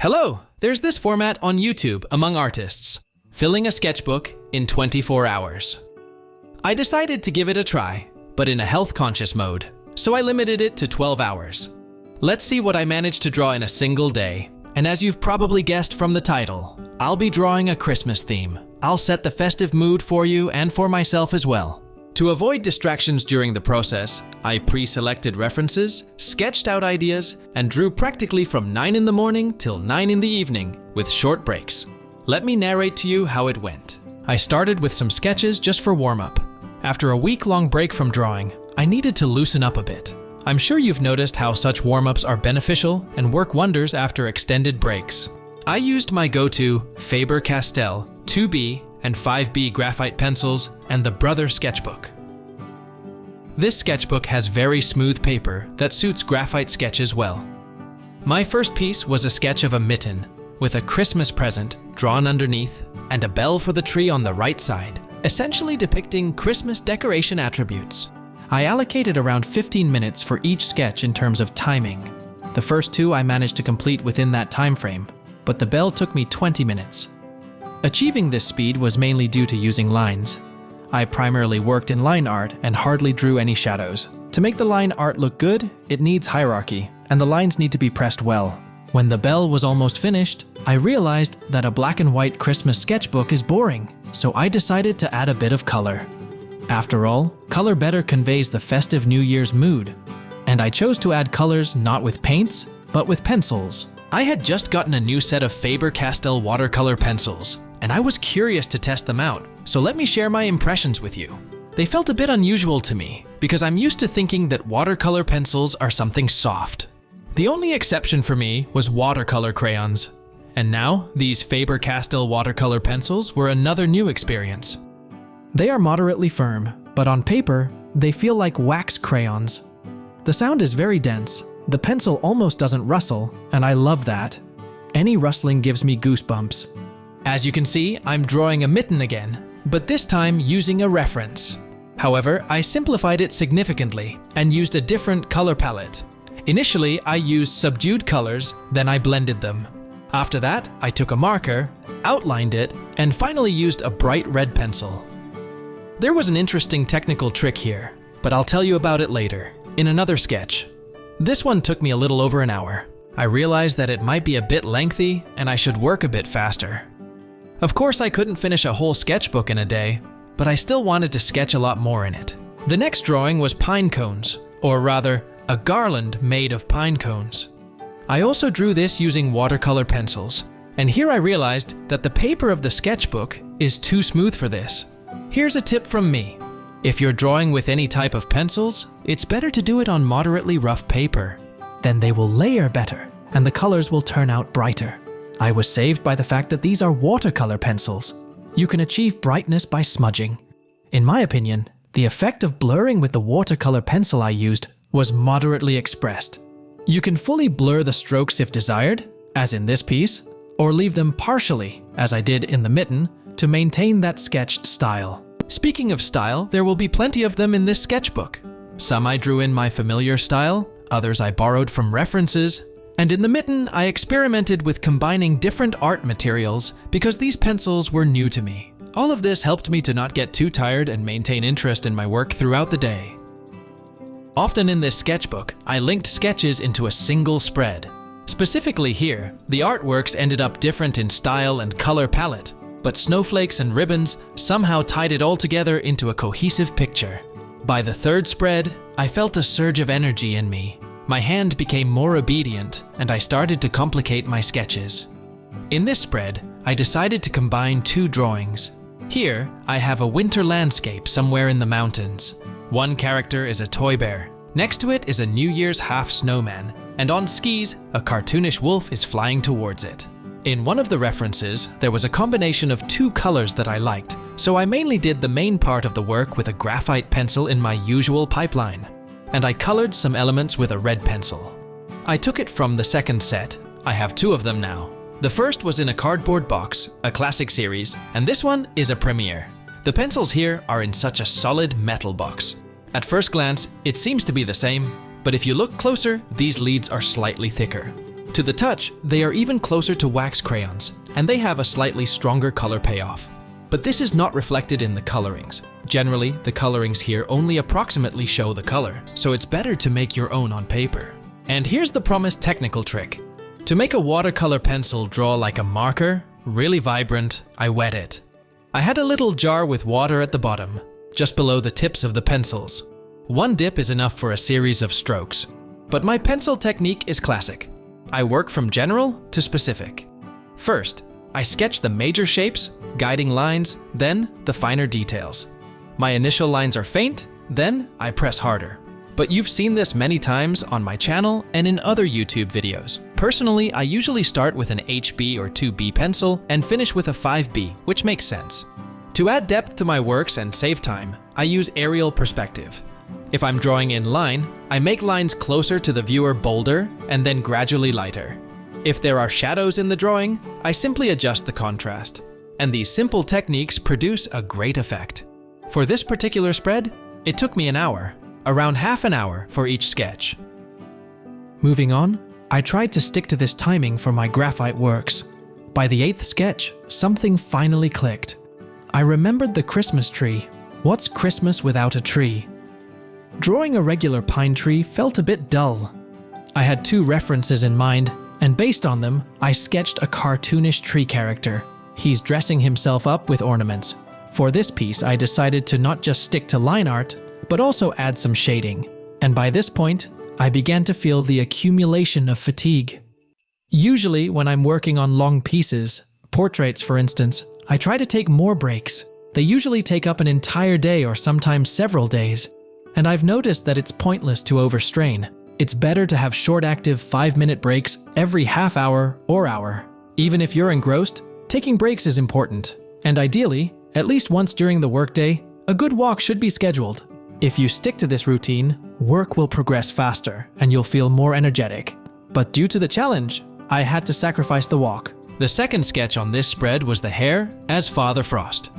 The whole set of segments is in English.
Hello! There's this format on YouTube among artists, filling a sketchbook in 24 hours. I decided to give it a try, but in a health-conscious mode, so I limited it to 12 hours. Let's see what I managed to draw in a single day. And as you've probably guessed from the title, I'll be drawing a Christmas theme. I'll set the festive mood for you and for myself as well. To avoid distractions during the process, I pre-selected references, sketched out ideas, and drew practically from 9 in the morning till 9 in the evening, with short breaks. Let me narrate to you how it went. I started with some sketches just for warm-up. After a week-long break from drawing, I needed to loosen up a bit. I'm sure you've noticed how such warm-ups are beneficial and work wonders after extended breaks. I used my go-to Faber-Castell 2B and 5B graphite pencils and the Brother Sketchbook. This sketchbook has very smooth paper that suits graphite sketches well. My first piece was a sketch of a mitten with a Christmas present drawn underneath and a bell for the tree on the right side, essentially depicting Christmas decoration attributes. I allocated around 15 minutes for each sketch in terms of timing. The first two I managed to complete within that time frame, but the bell took me 20 minutes. Achieving this speed was mainly due to using lines. I primarily worked in line art and hardly drew any shadows. To make the line art look good, it needs hierarchy, and the lines need to be pressed well. When the bell was almost finished, I realized that a black and white Christmas sketchbook is boring, so I decided to add a bit of color. After all, color better conveys the festive New Year's mood, and I chose to add colors not with paints, but with pencils. I had just gotten a new set of Faber-Castell watercolor pencils, and I was curious to test them out, so let me share my impressions with you. They felt a bit unusual to me, because I'm used to thinking that watercolor pencils are something soft. The only exception for me was watercolor crayons, and now these Faber-Castell watercolor pencils were another new experience. They are moderately firm, but on paper, they feel like wax crayons. The sound is very dense. The pencil almost doesn't rustle, and I love that. Any rustling gives me goosebumps. As you can see, I'm drawing a mitten again, but this time using a reference. However, I simplified it significantly and used a different color palette. Initially, I used subdued colors, then I blended them. After that, I took a marker, outlined it, and finally used a bright red pencil. There was an interesting technical trick here, but I'll tell you about it later, in another sketch. This one took me a little over an hour. I realized that it might be a bit lengthy and I should work a bit faster. Of course, I couldn't finish a whole sketchbook in a day, but I still wanted to sketch a lot more in it. The next drawing was pine cones, or rather, a garland made of pine cones. I also drew this using watercolor pencils, and here I realized that the paper of the sketchbook is too smooth for this. Here's a tip from me. If you're drawing with any type of pencils, it's better to do it on moderately rough paper. Then they will layer better, and the colors will turn out brighter. I was saved by the fact that these are watercolor pencils. You can achieve brightness by smudging. In my opinion, the effect of blurring with the watercolor pencil I used was moderately expressed. You can fully blur the strokes if desired, as in this piece, or leave them partially, as I did in the mitten, to maintain that sketched style. Speaking of style, there will be plenty of them in this sketchbook. Some I drew in my familiar style, others I borrowed from references, and in the mitten I experimented with combining different art materials because these pencils were new to me. All of this helped me to not get too tired and maintain interest in my work throughout the day. Often in this sketchbook, I linked sketches into a single spread. Specifically here, the artworks ended up different in style and color palette, but snowflakes and ribbons somehow tied it all together into a cohesive picture. By the third spread, I felt a surge of energy in me. My hand became more obedient, and I started to complicate my sketches. In this spread, I decided to combine two drawings. Here, I have a winter landscape somewhere in the mountains. One character is a toy bear. Next to it is a New Year's half snowman, and on skis, a cartoonish wolf is flying towards it. In one of the references, there was a combination of two colors that I liked, so I mainly did the main part of the work with a graphite pencil in my usual pipeline, and I colored some elements with a red pencil. I took it from the second set. I have two of them now. The first was in a cardboard box, a classic series, and this one is a premiere. The pencils here are in such a solid metal box. At first glance, it seems to be the same, but if you look closer, these leads are slightly thicker. To the touch, they are even closer to wax crayons, and they have a slightly stronger color payoff. But this is not reflected in the colorings. Generally, the colorings here only approximately show the color, so it's better to make your own on paper. And here's the promised technical trick. To make a watercolor pencil draw like a marker, really vibrant, I wet it. I had a little jar with water at the bottom, just below the tips of the pencils. One dip is enough for a series of strokes. But my pencil technique is classic. I work from general to specific. First, I sketch the major shapes, guiding lines, then the finer details. My initial lines are faint, then I press harder. But you've seen this many times on my channel and in other YouTube videos. Personally, I usually start with an HB or 2B pencil and finish with a 5B, which makes sense. To add depth to my works and save time, I use aerial perspective. If I'm drawing in line, I make lines closer to the viewer bolder and then gradually lighter. If there are shadows in the drawing, I simply adjust the contrast. And these simple techniques produce a great effect. For this particular spread, it took me an hour, around half an hour for each sketch. Moving on, I tried to stick to this timing for my graphite works. By the 8th sketch, something finally clicked. I remembered the Christmas tree. What's Christmas without a tree? Drawing a regular pine tree felt a bit dull. I had 2 references in mind, and based on them, I sketched a cartoonish tree character. He's dressing himself up with ornaments. For this piece, I decided to not just stick to line art, but also add some shading. And by this point, I began to feel the accumulation of fatigue. Usually, when I'm working on long pieces, portraits for instance, I try to take more breaks. They usually take up an entire day or sometimes several days. And I've noticed that it's pointless to overstrain. It's better to have short active 5-minute breaks every half hour or hour. Even if you're engrossed, taking breaks is important. And ideally, at least once during the workday, a good walk should be scheduled. If you stick to this routine, work will progress faster and you'll feel more energetic. But due to the challenge, I had to sacrifice the walk. The second sketch on this spread was the hair as Father Frost.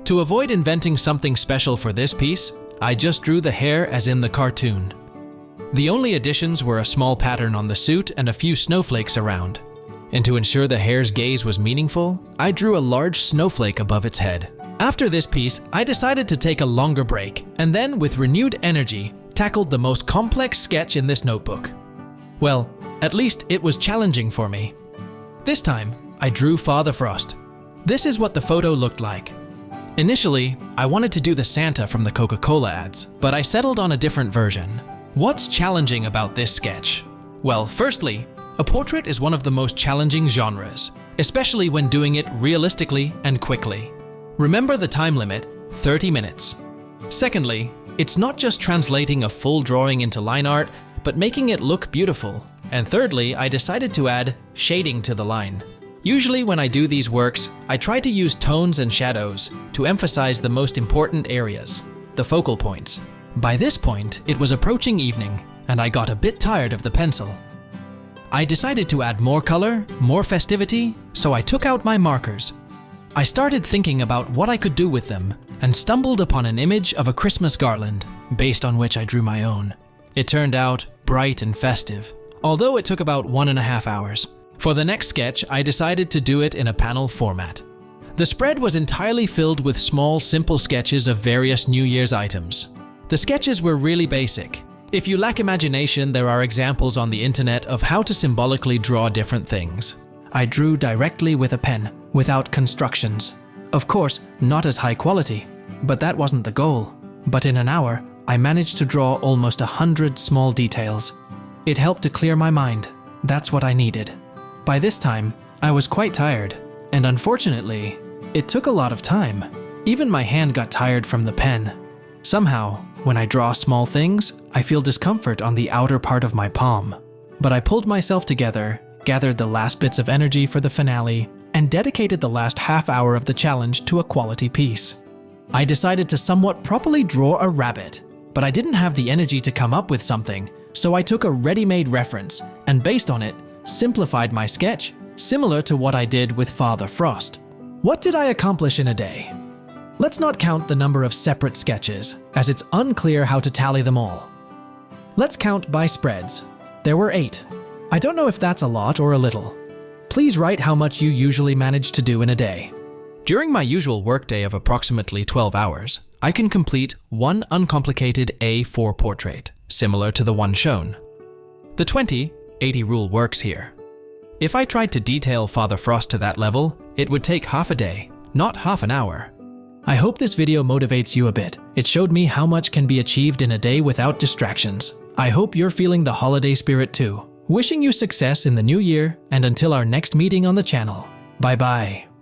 To avoid inventing something special for this piece, I just drew the hair as in the cartoon. The only additions were a small pattern on the suit and a few snowflakes around. And to ensure the hair's gaze was meaningful, I drew a large snowflake above its head. After this piece, I decided to take a longer break, and then with renewed energy, tackled the most complex sketch in this notebook. Well, at least it was challenging for me. This time, I drew Father Frost. This is what the photo looked like. Initially, I wanted to do the Santa from the Coca-Cola ads, but I settled on a different version. What's challenging about this sketch? Well, firstly, a portrait is one of the most challenging genres, especially when doing it realistically and quickly. Remember the time limit, 30 minutes. Secondly, it's not just translating a full drawing into line art, but making it look beautiful. And thirdly, I decided to add shading to the line. Usually when I do these works, I try to use tones and shadows to emphasize the most important areas, the focal points. By this point, it was approaching evening, and I got a bit tired of the pencil. I decided to add more color, more festivity, so I took out my markers. I started thinking about what I could do with them, and stumbled upon an image of a Christmas garland, based on which I drew my own. It turned out bright and festive, although it took about 1.5 hours. For the next sketch, I decided to do it in a panel format. The spread was entirely filled with small, simple sketches of various New Year's items. The sketches were really basic. If you lack imagination, there are examples on the internet of how to symbolically draw different things. I drew directly with a pen, without constructions. Of course, not as high quality, but that wasn't the goal. But in an hour, I managed to draw almost 100 small details. It helped to clear my mind. That's what I needed. By this time, I was quite tired, and unfortunately, it took a lot of time. Even my hand got tired from the pen. Somehow, when I draw small things, I feel discomfort on the outer part of my palm. But I pulled myself together, gathered the last bits of energy for the finale, and dedicated the last half hour of the challenge to a quality piece. I decided to somewhat properly draw a rabbit, but I didn't have the energy to come up with something, so I took a ready-made reference, and based on it, simplified my sketch, similar to what I did with Father Frost. What did I accomplish in a day? Let's not count the number of separate sketches, as it's unclear how to tally them all. Let's count by spreads. There were 8. I don't know if that's a lot or a little. Please write how much you usually manage to do in a day. During my usual workday of approximately 12 hours, I can complete one uncomplicated A4 portrait, similar to the one shown. The 20/80 rule works here. If I tried to detail Father Frost to that level, it would take half a day, not half an hour. I hope this video motivates you a bit. It showed me how much can be achieved in a day without distractions. I hope you're feeling the holiday spirit too. Wishing you success in the new year, and until our next meeting on the channel. Bye-bye.